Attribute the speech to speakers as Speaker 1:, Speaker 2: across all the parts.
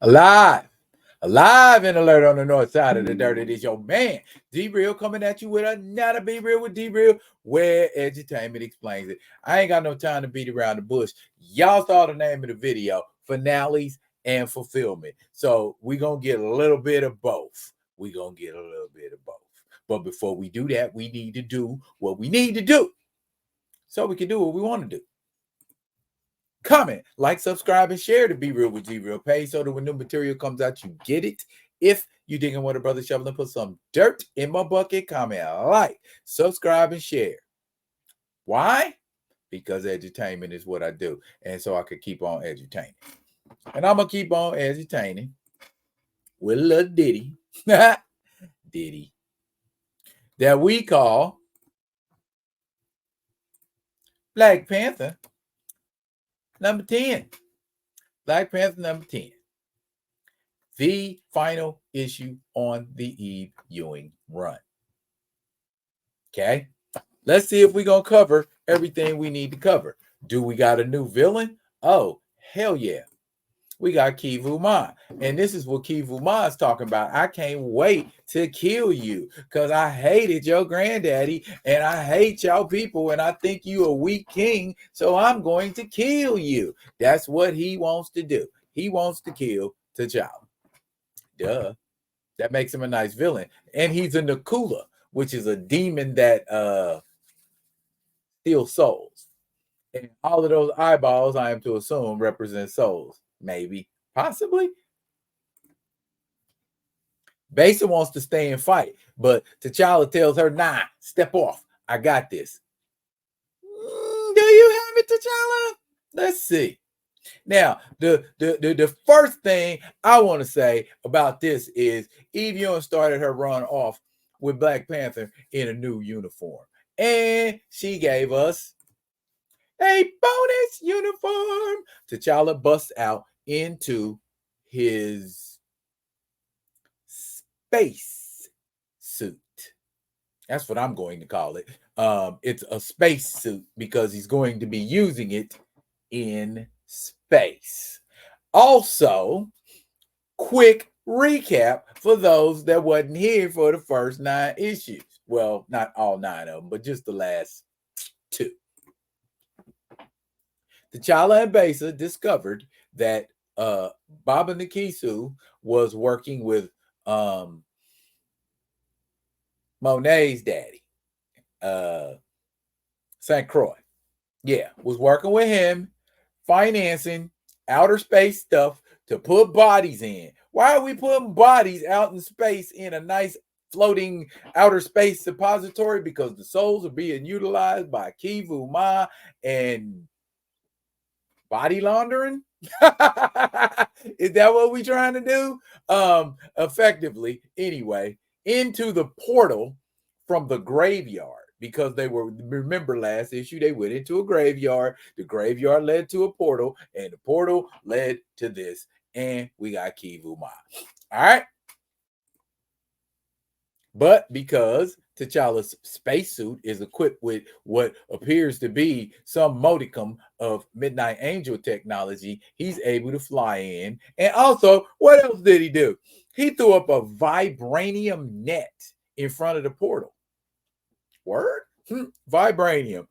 Speaker 1: Alive. Alive and alert on the north side of the dirt. It is your man, D-Real, coming at you with another Be Real with D-Real, where Edutainment explains it. I ain't got no time to beat around the bush. Y'all saw the name of the video, finales and fulfillment. So we're going to get a little bit of both. We're going to get a little bit of both. But before we do that, we need to do what we need to do so we can do what we want to do. Comment, like, subscribe, and share the Be Real with D-Real page so that when new material comes out, you get it. If you digging what a brother shoveling, put some dirt in my bucket, comment, like, subscribe, and share. Why? Because edutainment is what I do. And so I could keep on edutaining. And I'm going to keep on edutaining with a little ditty. Ditty. That we call Black Panther number 10. Black Panther number 10. The final issue on the Ewing run. Okay? Let's see if we're going to cover everything we need to cover. Do we got a new villain? Oh, hell yeah. We got kivu'ma. And this is what kivu'ma is talking about. I can't wait to kill you because I hated your granddaddy and I hate y'all people and I think you a weak king, so I'm going to kill you. That's what he wants to do. He wants to kill T'Challa. Duh. That makes him a nice villain. And he's a Nakula, which is a demon that steals souls. And all of those eyeballs, I am to assume, represent souls. Maybe, possibly. Besa wants to stay and fight, but T'Challa tells her, nah, step off. I got this. Do you have it, T'Challa? Let's see. Now, the first thing I want to say about this is Ewing started her run off with Black Panther in a new uniform. And she gave us a bonus uniform. T'Challa busts out into his space suit. That's what I'm going to call it. It's a space suit because he's going to be using it in space. Also, quick recap for those that wasn't here for the first 9 issues. Well, not all 9 of them, but just the last 2. T'Challa and Besa discovered that Baba Nakisu was working with Monet's daddy, St. Croix. Yeah, was working with him, financing outer space stuff to put bodies in. Why are we putting bodies out in space in a nice floating outer space suppository? Because the souls are being utilized by kivu'ma and body laundering. Is that what we trying to do? Effectively, anyway, into the portal from the graveyard, because they were, remember last issue, they went into a graveyard. The graveyard led to a portal, and the portal led to this, and we got kivu'ma. All right. But because T'Challa's spacesuit is equipped with what appears to be some modicum of Midnight Angel technology, he's able to fly in. And also, what else did he do? He threw up a vibranium net in front of the portal. Word? Vibranium.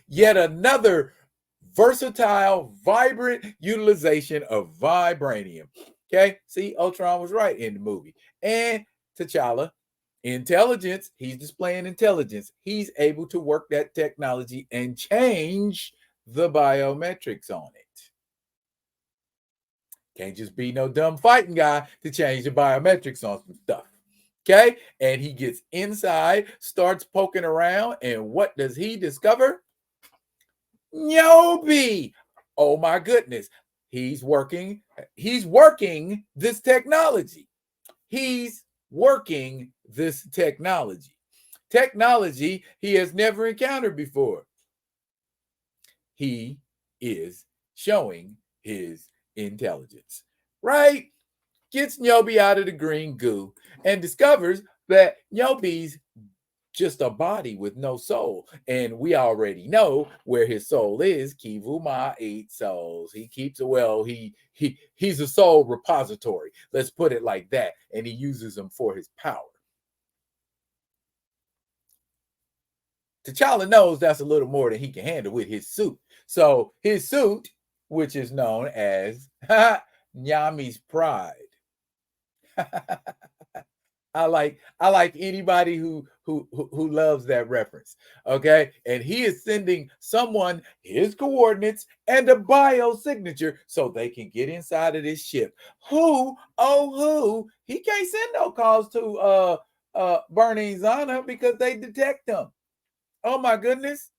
Speaker 1: Yet another versatile, vibrant utilization of vibranium. Okay? See, Ultron was right in the movie. And T'Challa, intelligence, he's displaying intelligence. He's able to work that technology and change the biometrics on it. Can't just be no dumb fighting guy to change the biometrics on some stuff. Okay? And he gets inside, starts poking around, and what does he discover? Nyobi. Oh my goodness. He's working this technology. He's working this technology he has never encountered before. He is showing his intelligence, right? Gets Nyobi out of the green goo and discovers that Nyobi's just a body with no soul. And we already know where his soul is. Kivu'ma eats souls. He keeps it well. He's a soul repository. Let's put it like that. And he uses them for his power. T'Challa knows that's a little more than he can handle with his suit. So his suit, which is known as Nyami's pride. I like anybody who loves that reference. Okay. And he is sending someone his coordinates and a biosignature so they can get inside of this ship. Who he can't send no calls to Bernie Zana because they detect them. Oh my goodness.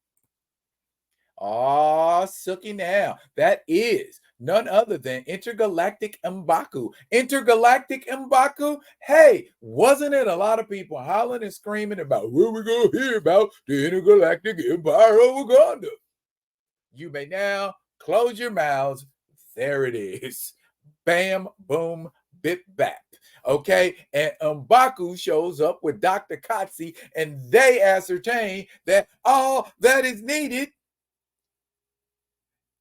Speaker 1: Oh, Suki now. That is none other than Intergalactic M'Baku. Intergalactic M'Baku? Hey, wasn't it a lot of people hollering and screaming about what we're going to hear about the Intergalactic Empire of Wakanda? You may now close your mouths. There it is. Bam, boom, bip, bap. Okay, and M'Baku shows up with Dr. Kotze, and they ascertain that all that is needed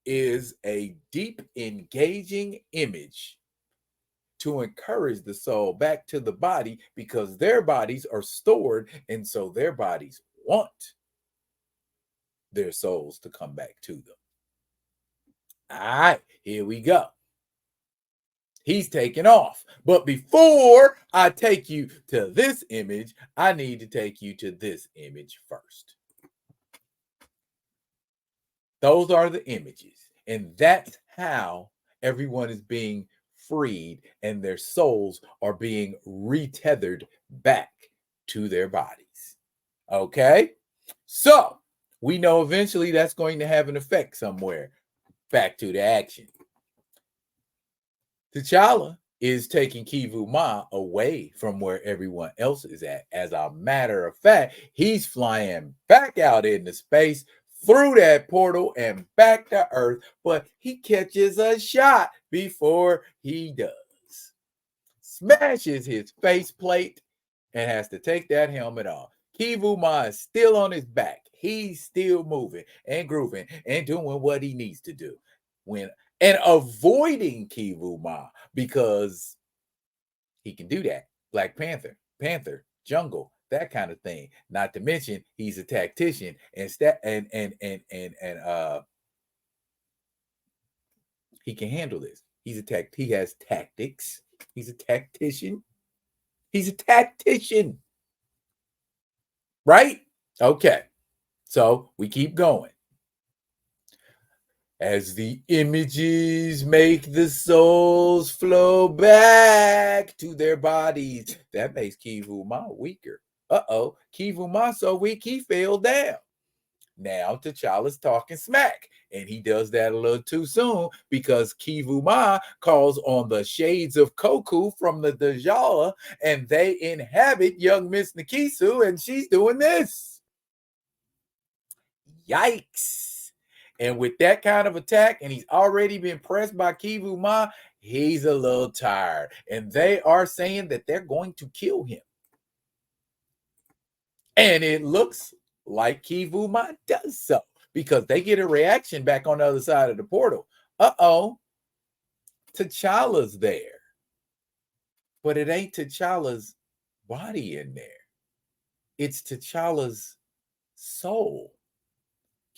Speaker 1: is a deep, engaging image to encourage the soul back to the body because their bodies are stored, and so their bodies want their souls to come back to them. All right, here we go. He's taking off. But before I take you to this image, I need to take you to this image first. Those are the images. And that's how everyone is being freed and their souls are being retethered back to their bodies. Okay? So we know eventually that's going to have an effect somewhere. Back to the action. T'Challa is taking kivu'ma away from where everyone else is at. As a matter of fact, he's flying back out into space through that portal and back to Earth, but he catches a shot before he does. Smashes his faceplate and has to take that helmet off. Kivu'ma is still on his back. He's still moving and grooving and doing what he needs to do. And avoiding kivu'ma because he can do that. Black Panther, jungle, that kind of thing. Not to mention he's a tactician and he can handle this. He has tactics. He's a tactician. Right? Okay. So we keep going. As the images make the souls flow back to their bodies, that makes kivu'ma weaker. Kivu'ma so weak he fell down. Now T'Challa's talking smack, and he does that a little too soon because kivu'ma calls on the shades of Koku from the Dajala, and they inhabit young Miss Nakisu, and she's doing this. Yikes. And with that kind of attack, and he's already been pressed by kivu'ma, he's a little tired. And they are saying that they're going to kill him. And it looks like kivu'ma does so because they get a reaction back on the other side of the portal. T'Challa's there. But it ain't T'Challa's body in there. It's T'Challa's soul.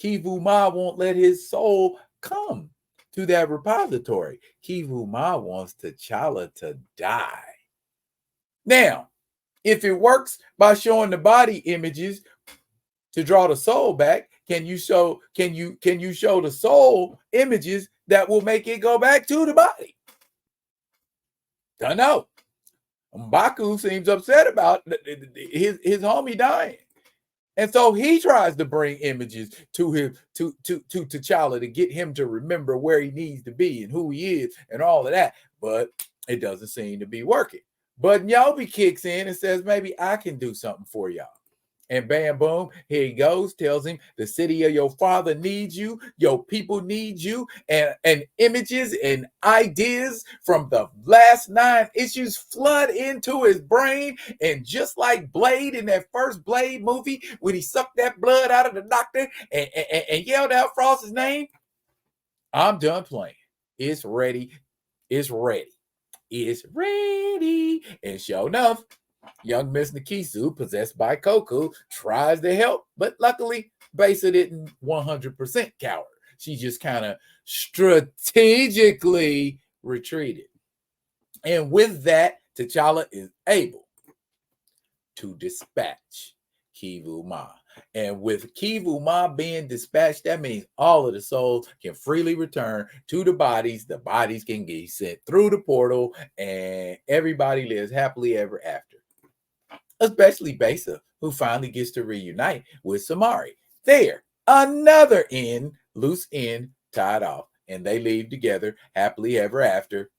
Speaker 1: Kivu'ma won't let his soul come to that repository. Kivu'ma wants T'Challa to die. Now, if it works by showing the body images to draw the soul back, can you show the soul images that will make it go back to the body? Don't know. M'Baku seems upset about his homie dying. And so he tries to bring images to T'Challa to get him to remember where he needs to be and who he is and all of that. But it doesn't seem to be working. But Nyobi kicks in and says, maybe I can do something for y'all. And bam, boom, here he goes, tells him the city of your father needs you, your people need you, and images and ideas from the last 9 issues flood into his brain. And just like Blade in that first Blade movie, when he sucked that blood out of the doctor and yelled out Frost's name, I'm done playing. It's ready. It's ready. It's ready. And sure enough, young Miss Nikisu, possessed by Koku, tries to help, but luckily, Besa didn't 100% cower. She just kind of strategically retreated. And with that, T'Challa is able to dispatch kivu'ma. And with kivu'ma being dispatched, that means all of the souls can freely return to the bodies. The bodies can get sent through the portal, and everybody lives happily ever after. Especially Besa, who finally gets to reunite with Samari. There, another loose end tied off, and they leave together happily ever after.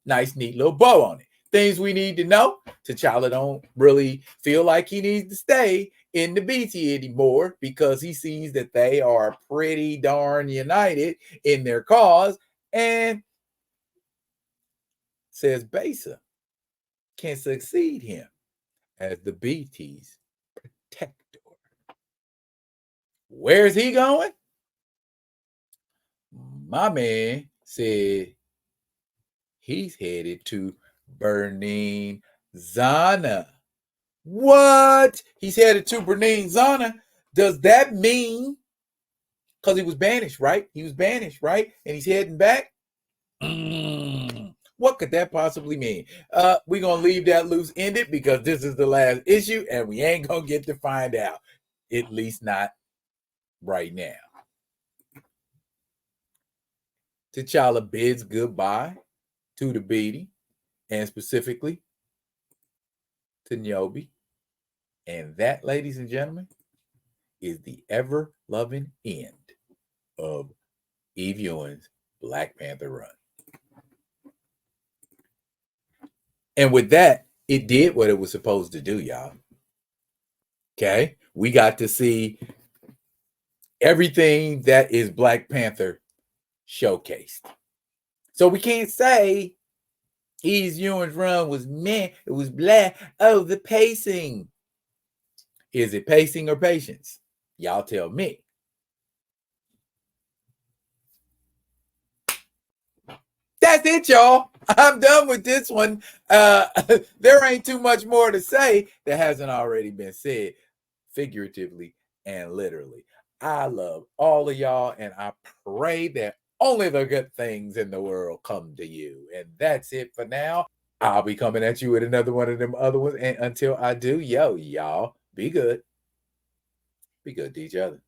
Speaker 1: Nice, neat little bow on it. Things we need to know. T'Challa don't really feel like he needs to stay in the BT anymore because he sees that they are pretty darn united in their cause, and says Besa can succeed him as the BT's protector. Where's he going? My man said he's headed to Burning Zana. What? He's headed to Burning Zana. Does that mean, because he was banished, right? He was banished, right? And he's heading back? What could that possibly mean? We're going to leave that loose ended because this is the last issue and we ain't going to get to find out. At least not right now. T'Challa bids goodbye to the BT, and specifically to Niobe. And that, ladies and gentlemen, is the ever-loving end of Eve Ewing's Black Panther run. And with that, it did what it was supposed to do, y'all. Okay? We got to see everything that is Black Panther showcased. So we can't say Eve Ewing's run was meh, it was blah. Oh, the pacing. Is it pacing or patience? Y'all tell me. That's it, y'all. I'm done with this one. There ain't too much more to say that hasn't already been said, figuratively and literally. I love all of y'all, and I pray that only the good things in the world come to you. And that's it for now. I'll be coming at you with another one of them other ones. And until I do, y'all, be good. Be good to each other.